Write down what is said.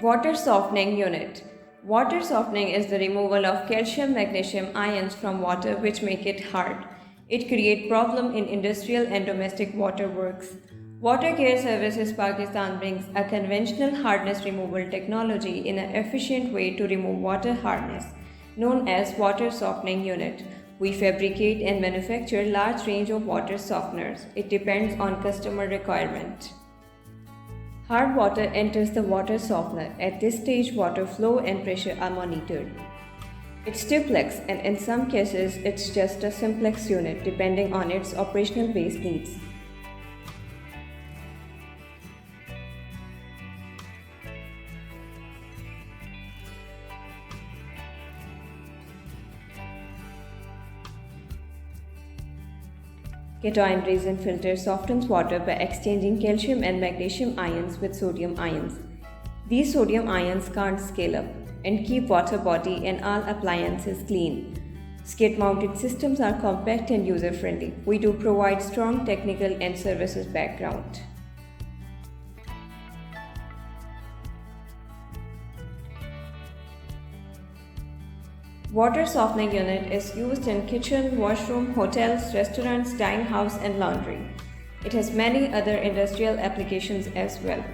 Water softening unit. Water softening is the removal of calcium magnesium ions from water which make it hard. It creates problem in industrial and domestic waterworks. Water Care Services Pakistan brings a conventional hardness removal technology in an efficient way to remove water hardness, known as water softening unit. We fabricate and manufacture large range of water softeners. It depends on customer requirement. Hard water enters the water softener. At this stage, water flow and pressure are monitored. It's duplex, and in some cases, it's just a simplex unit depending on its operational base needs. Cation resin filter softens water by exchanging calcium and magnesium ions with sodium ions. These sodium ions can't scale up and keep water body and all appliances clean. Skid-mounted systems are compact and user-friendly. We do provide strong technical and services background. Water softening unit is used in kitchen, washroom, hotels, restaurants, dining house and laundry. It has many other industrial applications as well.